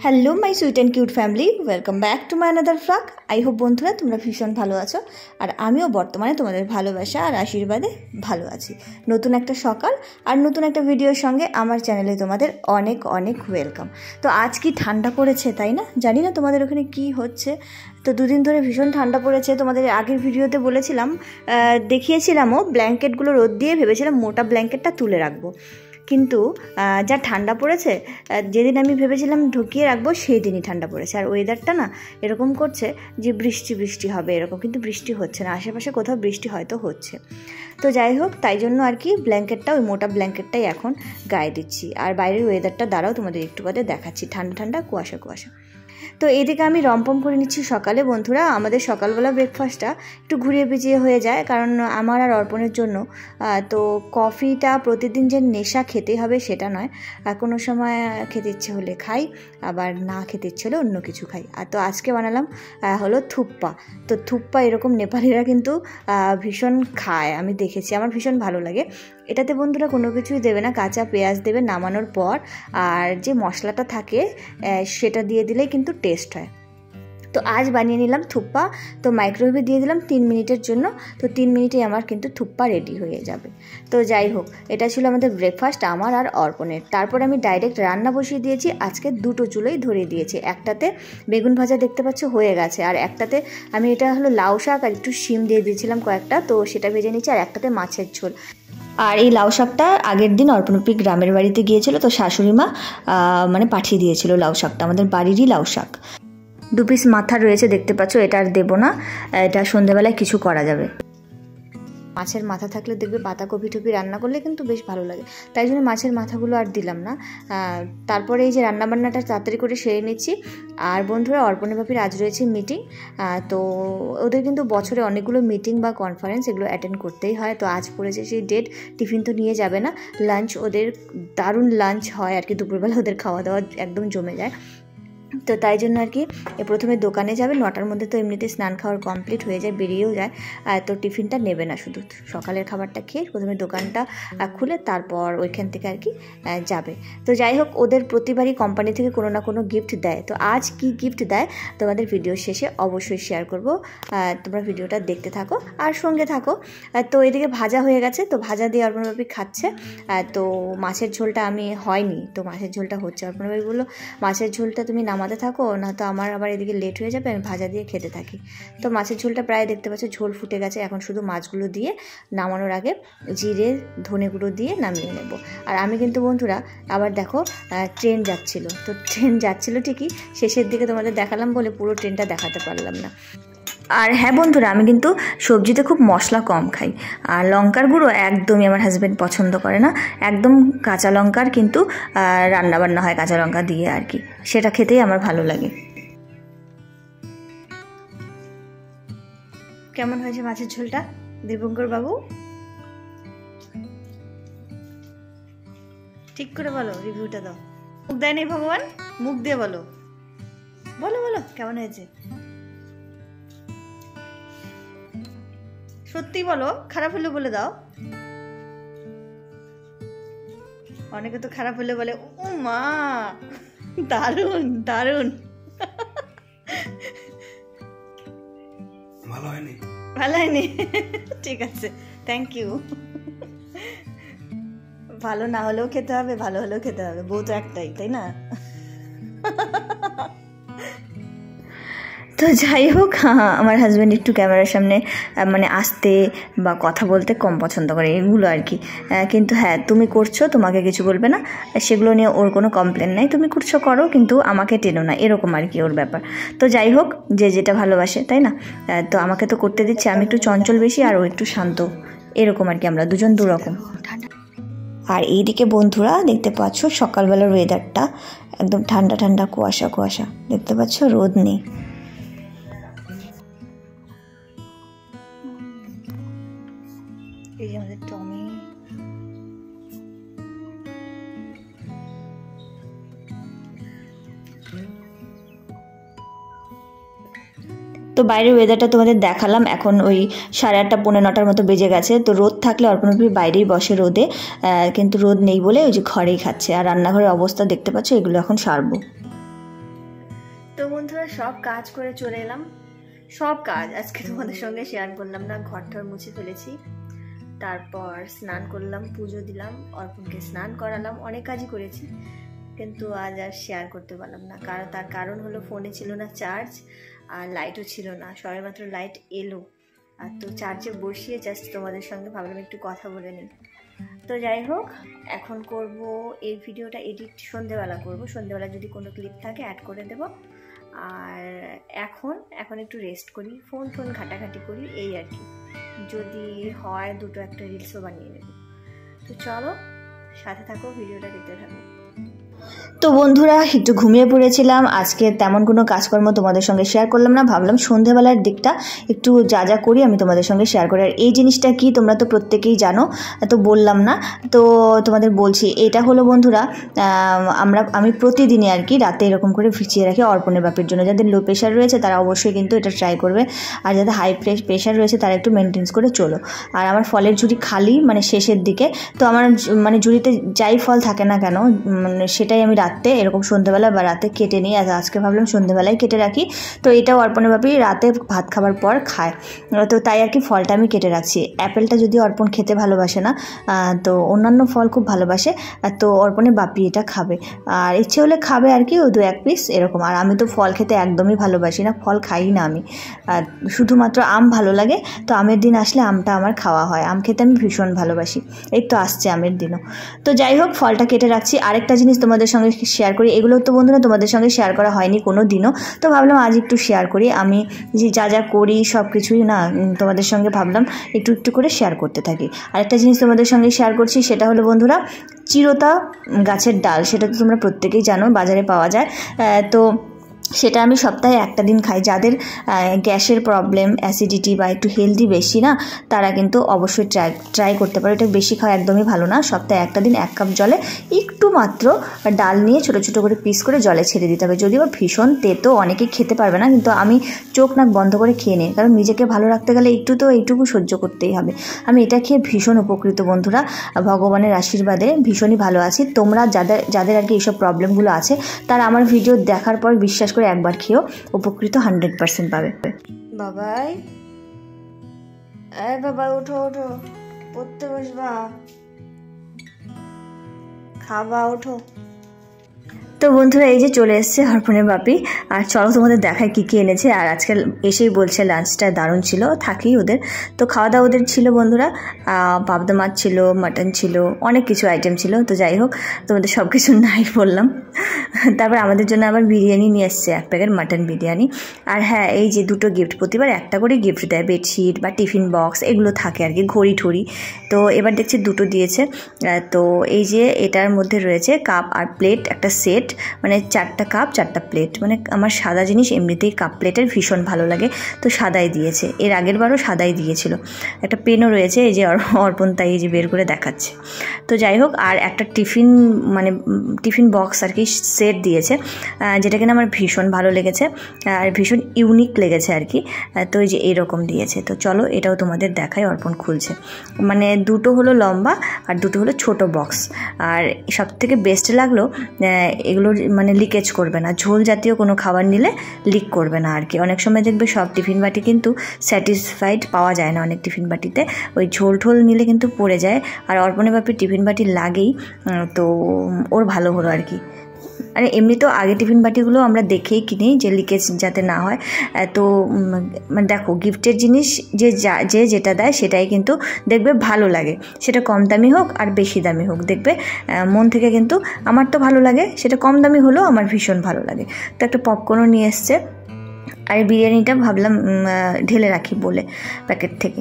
Hello my sweet and cute family, welcome back to my another vlog. I hope বন্ধুরা তোমরা ভীষণ ভালো আছো, আর আমিও বর্তমানে তোমাদের ভালোবাসা আর আশীর্বাদে ভালো আছি। নতুন একটা সকাল আর নতুন একটা ভিডিওর সঙ্গে আমার চ্যানেলে তোমাদের অনেক অনেক ওয়েলকাম। তো আজ কি ঠান্ডা পড়েছে, তাই না? জানি না তোমাদের ওখানে কি হচ্ছে। তো দুদিন ধরে ভীষণ ঠান্ডা পড়েছে। তোমাদের আগের ভিডিওতে বলেছিলাম, দেখিয়েছিলামও ব্ল্যাঙ্কেটগুলো রোদ দিয়ে, ভেবেছিলাম মোটা ব্ল্যাঙ্কেটটা তুলে রাখবো, কিন্তু যা ঠান্ডা পড়েছে, যেদিন আমি ভেবেছিলাম ঢুকিয়ে রাখবো সেই দিনই ঠান্ডা পড়েছে। আর ওয়েদারটা না এরকম করছে যে বৃষ্টি বৃষ্টি হবে এরকম, কিন্তু বৃষ্টি হচ্ছে না। আশেপাশে কোথাও বৃষ্টি হয়তো হচ্ছে। তো যাই হোক, তাই জন্য আর কি ব্ল্যাঙ্কেটটা, ওই মোটা ব্ল্যাঙ্কেটটাই এখন গায়ে দিচ্ছি। আর বাইরের ওয়েদারটা দ্বারাও তোমাদের একটু বাদে দেখাচ্ছি, ঠান্ডা ঠান্ডা কুয়াশা কুয়াশা। তো এদিকে আমি রম্পম করে নিচ্ছি সকালে। বন্ধুরা, আমাদের সকালবেলা ব্রেকফাস্টটা একটু ঘুরিয়ে পেঁচিয়ে হয়ে যায়, কারণ আমার আর অর্পণের জন্য। তো কফিটা প্রতিদিন যে নেশা খেতে হবে সেটা নয়, কোনো সময় খেতে ইচ্ছে হলে খাই, আবার না খেতে ইচ্ছে হলে অন্য কিছু খাই। আর তো আজকে বানালাম হলো থুপ্পা। তো থুপ্পা এরকম নেপালিরা কিন্তু ভীষণ খায়, আমি দেখেছি, আমার ভীষণ ভালো লাগে। এটাতে বন্ধুরা কোনো কিছুই দেবে না, কাঁচা পেঁয়াজ দেবে নামানোর পর, আর যে মশলাটা থাকে সেটা দিয়ে দিলেই কিন্তু টেস্ট হয়। তো আজ বানিয়ে নিলাম থুপ্পা। তো মাইক্রোওয়েভে দিয়ে দিলাম 3 মিনিটের জন্য। তো 3 মিনিটেই আমার কিন্তু থুপ্পা রেডি হয়ে যাবে। তো যাই হোক, এটা ছিল আমাদের ব্রেকফাস্ট, আমার আর অর্পণের। তারপর আমি ডাইরেক্ট রান্না বসিয়ে দিয়েছি। আজকে দুটো চুলোই ধরিয়ে দিয়েছি। একটাতে বেগুন ভাজা দেখতে পাচ্ছ হয়ে গেছে, আর একটাতে আমি এটা হলো লাউ শাক আর একটু শিম দিয়ে দিয়েছিলাম কয়েকটা, তো সেটা ভেজে নিচ্ছি। আর একটাতে মাছের ঝোল। আর এই লাউ শাকটা আগের দিন অর্পণপি গ্রামের বাড়িতে গিয়েছিল, তো শাশুড়ি মা মানে পাঠিয়ে দিয়েছিল লাউ শাকটা, আমাদের বাড়িরই লাউ শাক। 2 পিস মাথা রয়েছে দেখতে পাচ্ছ, এটা আর দেবো না, এটা সন্ধ্যেবেলায় কিছু করা যাবে। মাছের মাথা থাকলে দেখবে পাতাকপি টপি রান্না করলে কিন্তু বেশ ভালো লাগে, তাই জন্য মাছের মাথাগুলো আর দিলাম না। তারপরে এই যে রান্নাবান্নাটা তাড়াতাড়ি করে সেরে নিচ্ছি। আর বন্ধুরা, অর্পণের বাপির আজ রয়েছে মিটিং। তো ওদের কিন্তু বছরে অনেকগুলো মিটিং বা কনফারেন্স এগুলো অ্যাটেন্ড করতেই হয়। তো আজ পড়েছে সেই ডেট। টিফিন তো নিয়ে যাবে না, লাঞ্চ ওদের দারুণ লাঞ্চ হয় আর কি, দুপুরবেলা ওদের খাওয়া দাওয়া একদম জমে যায়। তো তাই জন্য আর কি প্রথমে দোকানে যাবে, 9টার মধ্যে তো এমনিতে স্নান খাওয়ার কমপ্লিট হয়ে যায়, বেরিয়েও যায়। তো টিফিনটা নেবে না, শুধু সকালের খাবারটা খেয়ে প্রথমে দোকানটা খুলে তারপর ওইখান থেকে আর কি যাবে। তো যাই হোক, ওদের প্রতিবারই কোম্পানি থেকে কোনো না কোনো গিফট দেয়। তো আজ কি গিফট দেয় তোমাদের ভিডিও শেষে অবশ্যই শেয়ার করব, তোমরা ভিডিওটা দেখতে থাকো আর সঙ্গে থাকো। তো এদিকে ভাজা হয়ে গেছে, তো ভাজা দিয়ে অর্পণবাবি খাচ্ছে। তো মাছের ঝোলটা আমি হয়নি, তো মাছের ঝোলটা হচ্ছে। অর্পণবাবি বললো মাছের ঝোলটা তুমি নামাতে থাকো, না তো আমার আবার এদিকে লেট হয়ে যাবে, আমি ভাজা দিয়ে খেতে থাকি। তো মাছের ঝোলটা প্রায় দেখতে পাচ্ছ ঝোল ফুটে গেছে। এখন শুধু মাছগুলো দিয়ে নামানোর আগে জিরে ধনে গুঁড়ো দিয়ে নামিয়ে নেব। আর আমি কিন্তু বন্ধুরা আবার দেখো, ট্রেন যাচ্ছিল, তো ট্রেন যাচ্ছিল ঠিকই, শেষের দিকে তোমাদের দেখালাম বলে পুরো ট্রেনটা দেখাতে পারলাম না। আর হ্যাঁ বন্ধুরা, আমি কিন্তু সবজিতে খুব মশলা কম খাই, আর লঙ্কার গুঁড়ো একদমই আমার হাজব্যান্ড পছন্দ করে না। একদম কাঁচা লঙ্কার কিন্তু রান্নাবান্না হয় কাঁচা লঙ্কা দিয়ে আর কি, সেটা খেতেই আমার ভালো লাগে। কেমন হয়েছে মাছের ঝোলটা দীপঙ্কর বাবু? ঠিক করে বলো, রিভিউটা দাও। মুখ দেয়নি ভগবান, মুখ দিয়ে বলো, বলো বলো কেমন হয়েছে। সত্যি বলো, খারাপ হলে বলে দাও। অনেকে তো খারাপ হলে বলে ও মা দারুণ দারুণ। ভালো হয়নি, ভালো হয়নি, ঠিক আছে, থ্যাংক ইউ। ভালো না হলেও খেতে হবে, ভালো হলেও খেতে হবে, বউ তো একটাই, তাই না? তো যাই হোক, আমার হাজব্যান্ড একটু ক্যামেরার সামনে মানে আসতে বা কথা বলতে কম পছন্দ করে, এগুলো আর কি। কিন্তু হ্যাঁ, তুমি করছো, তোমাকে কিছু বলবে না, সেগুলো নিয়ে ওর কোনো কমপ্লেন নাই। তুমি করছো করো, কিন্তু আমাকে টেনো না, এরকম আর কি ওর ব্যাপার। তো যাই হোক, যে যেটা ভালোবাসে, তাই না? তো আমাকে তো করতে দিচ্ছে, আমি একটু চঞ্চল বেশি আর ও একটু শান্ত, এরকম আর কি, আমরা দুজন দুরকম। আর এইদিকে বন্ধুরা দেখতে পাচ্ছ সকালবেলার ওয়েদারটা একদম ঠান্ডা ঠান্ডা, কুয়াশা কুয়াশা, দেখতে পাচ্ছ, রোদ নেই। এই যে আমাদের টমি। তো বাইরের ওয়েদারটা তোমাদের দেখালাম। এখন ওই 8:30 পৌনে 9টার মতো বেজে গেছে। তো রোদ থাকলে অর্পণবাবি বাইরেই বসে রোদে, কিন্তু রোদ নেই বলে ওই যে ঘরেই খাচ্ছে। আর রান্নাঘরের অবস্থা দেখতে পাচ্ছ, এগুলো এখন সারবো। তো বন্ধুরা সব কাজ করে চলে এলাম, সব কাজ আজকে তোমাদের সঙ্গে শেয়ার করলাম না। ঘরটা মুছে ফেলেছি, তারপর স্নান করলাম, পুজো দিলাম, অর্পণকে স্নান করালাম, অনেক কাজই করেছি, কিন্তু আজ আর শেয়ার করতে পারলাম না। কারণ তার কারণ হলো ফোনে ছিল না চার্জ, আর লাইটও ছিল না, সবেমাত্র লাইট এলো। আর তো চার্জে বসিয়ে জাস্ট তোমাদের সঙ্গে ভাবলাম একটু কথা বলে নিই। তো যাই হোক, এখন করব এই ভিডিওটা এডিট সন্ধেবেলা করব, সন্ধেবেলা যদি কোনো ক্লিপ থাকে অ্যাড করে দেব। আর এখন একটু রেস্ট করি, ফোন ঘাটাঘাটি করি, এই আর কি। যদি হয় দুটো একটা রিলসও বানিয়ে নেব। তো চলো সাথে থাকো, ভিডিওটা দেখতে থাকো। তো বন্ধুরা একটু ঘুমিয়ে পড়েছিলাম, আজকে তেমন কোনো কাজকর্ম তোমাদের সঙ্গে শেয়ার করলাম না। ভাবলাম সন্ধ্যেবেলার দিকটা একটু যা করি আমি তোমাদের সঙ্গে শেয়ার করি। আর এই জিনিসটা কি তোমরা তো প্রত্যেকেই জানো, তো বললাম না, তো তোমাদের বলছি। এটা হলো বন্ধুরা, আমি প্রতিদিনই আর কি রাতে এরকম করে ভিজিয়ে রাখি অর্পণের বাপের জন্য। যাদের লো প্রেশার রয়েছে তারা অবশ্যই কিন্তু এটা ট্রাই করবে, আর যাদের হাই প্রেশার রয়েছে তারা একটু মেনটেন্স করে চলো। আর আমার ফলের ঝুড়ি খালি, মানে শেষের দিকে, তো আমার মানে ঝুড়িতে যাই ফল থাকে না কেন, মানে সেটাই আমি রাতে এরকম সন্ধ্যেবেলা বা রাতে কেটে নিই। আর আজকে ভাবলাম সন্ধ্যেবেলায় কেটে রাখি, তো এটাও অর্পণের বাপি রাতে ভাত খাবার পর খায়, তো তাই আর কি ফলটা আমি কেটে রাখছি। অ্যাপেলটা যদি অর্পণ খেতে ভালোবাসে না, তো অন্যান্য ফল খুব ভালোবাসে, তো অর্পণের বাপি এটা খাবে, আর ইচ্ছে হলে খাবে আর কি, ও 2-1 পিস এরকম। আর আমি তো ফল খেতে একদমই ভালোবাসি না, ফল খাই না আমি, শুধুমাত্র আম ভালো লাগে। তো আমের দিন আসলে আমটা আমার খাওয়া হয়, আম খেতে আমি ভীষণ ভালোবাসি। এই তো আসছে আমের দিনও। তো যাই হোক, ফলটা কেটে রাখছি। আরেকটা জিনিস তোমাদের সঙ্গে শেয়ার করি, এগুলো তো বন্ধুরা তোমাদের সঙ্গে শেয়ার করা হয়নি কোনো দিনও, তো ভাবলাম আজ একটু শেয়ার করি। আমি যে যা করি সব কিছুই না তোমাদের সঙ্গে ভাবলাম একটু করে শেয়ার করতে থাকি। আরেকটা জিনিস তোমাদের সঙ্গে শেয়ার করছি, সেটা হলো বন্ধুরা চিরতা গাছের ডাল। সেটা তো তোমরা প্রত্যেকেই জানো, বাজারে পাওয়া যায়। তো সেটা আমি সপ্তাহে একটা দিন খাই। যাদের গ্যাসের প্রবলেম, অ্যাসিডিটি বা একটু হেলদি বেশি না, তারা কিন্তু অবশ্যই ট্রাই করতে পারো। এটা বেশি খাওয়া একদমই ভালো না। সপ্তাহে একটা দিন 1 কাপ জলে একটু মাত্র ডাল নিয়ে ছোটো করে পিস করে জলে ছেড়ে দিতে হবে। যদিও ভীষণ তেতো, অনেকেই খেতে পারবে না, কিন্তু আমি চোখ নাক বন্ধ করে খেয়ে নিই, কারণ নিজেকে ভালো রাখতে গেলে এইটুকু সহ্য করতেই হবে। আমি এটা খেয়ে ভীষণ উপকৃত বন্ধুরা, ভগবানের আশীর্বাদে ভীষণই ভালো আছি। তোমরা যাদের আর কি এইসব প্রবলেমগুলো আছে, তারা আমার ভিডিও দেখার পর বিশ্বাস করে একবার খেয়েও উপকৃত 100% পাবে। বাবাই, বাবা ওঠো পড়তে বসবা, খাবা, ওঠো। তো বন্ধুরা এই যে চলে এসছে অর্পণের বাপি, আর চলো তোমাদের দেখায় কী এনেছে। আর আজকে এসেই বলছে লাঞ্চটা দারুণ ছিল, থাকি ওদের। তো খাওয়া দাওয়া ওদের ছিল বন্ধুরা, পাবদা মাছ ছিল, মাটন ছিল, অনেক কিছু আইটেম ছিল। তো যাই হোক, তোমাদের সব কিছু নাই বললাম। তারপর আমাদের জন্য আবার বিরিয়ানি নিয়ে এসছে, 1 প্যাকেট মাটন বিরিয়ানি। আর হ্যাঁ, এই যে 2টো গিফট, প্রতিবার একটা করে গিফট দেয়, বেডশিট বা টিফিন বক্স এগুলো থাকে আর কি, ঘড়ি ঠড়ি। তো এবার দেখছি 2টো দিয়েছে। তো এই যে এটার মধ্যে রয়েছে কাপ আর প্লেট, একটা সেট, মানে 4টা কাপ 4টা প্লেট। মানে আমার সাদা জিনিস এমনিতেই কাপ প্লেটের ভীষণ ভালো লাগে, তো সাদাই দিয়েছে। এর আগের বারও সাদাই দিয়েছিল। একটা পেনও রয়েছে, এই যে অর্পণ তাই এই যে বের করে দেখাচ্ছে। তো যাই হোক, আর একটা টিফিন বক্স আর কি সেট দিয়েছে, যেটা কিনা আমার ভীষণ ভালো লেগেছে আর ভীষণ ইউনিক লেগেছে আর কি। তো এই যে এরকম দিয়েছে। তো চলো এটাও তোমাদের দেখাই। অর্পণ খুলছে, মানে 2টো হলো লম্বা আর 2টো হলো ছোট বক্স। আর সবথেকে বেস্ট লাগলো, এগুলো মানে লিকেজ করবে না, ঝোল জাতীয় কোনো খাবার নিলে লিক করবে না আর কি। অনেক সময় দেখবে সব টিফিন বাটি কিন্তু স্যাটিসফাইড পাওয়া যায় না, অনেক টিফিন বাটিতে ওই ঝোল ঠোল নিলে কিন্তু পড়ে যায়। আর অর্পণের বাপির টিফিন বাটি লাগেই, তো ওর ভালো হলো আর কি। আর এমনি তো আগে টিফিন বাটিগুলো আমরা দেখেই কিনি যে লিকেজ যাতে না হয়। তো মানে দেখো, গিফটের জিনিস যে যেটা দেয় সেটাই কিন্তু দেখবে ভালো লাগে, সেটা কম দামি হোক আর বেশি দামি হোক, দেখবে মন থেকে কিন্তু আমার তো ভালো লাগে, সেটা কম দামি হলেও আমার ভীষণ ভালো লাগে। তো একটা পপকর্নও নিয়ে এসছে, আর বিরিয়ানিটা ভাবলাম ঢেলে রাখি বলে প্যাকেট থেকে।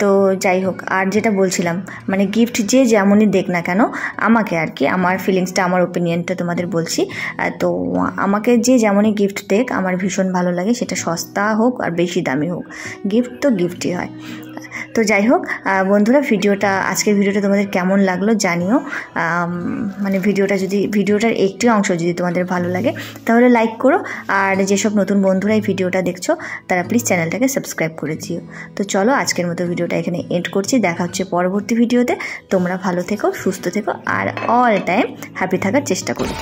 তো যাই হোক, আর যেটা বলছিলাম, মানে গিফট যে যেমনই দেখ না কেন, আমাকে আর কি আমার ফিলিংসটা, আমার ওপিনিয়নটা তোমাদের বলছি। তো আমাকে যে যেমনই গিফট দেখ আমার ভীষণ ভালো লাগে, সেটা সস্তা হোক আর বেশি দামি হোক, গিফট তো গিফটই হয়। তো যাই হোক বন্ধুরা, আজকের ভিডিওটা তোমাদের কেমন লাগলো জানিও। মানে ভিডিওটার একটি অংশ যদি তোমাদের ভালো লাগে তাহলে লাইক করো, আর যেসব নতুন বন্ধুরা এই ভিডিওটা দেখছো তারা প্লিজ চ্যানেলটাকে সাবস্ক্রাইব করে দিও। তো চলো আজকের মতো ভিডিওটা এখানে এন্ড করছি, দেখা হচ্ছে পরবর্তী ভিডিওতে। তোমরা ভালো থেকো, সুস্থ থেকো, আর অল টাইম হ্যাপি থাকার চেষ্টা করো।